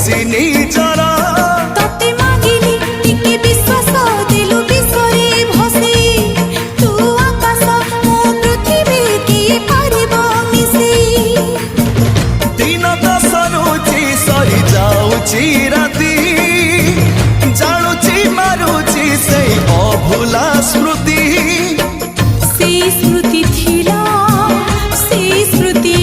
बेसी निजर तते मागिली टिके विश्वास देलु विश्वरे भसी तू आकाश मो पृथ्वी किए पारिबो मिसी दिन दश रुचि सरी जाउची राती जानुची मारुची से अभुला स्मृति से स्मृति थिला से स्मृति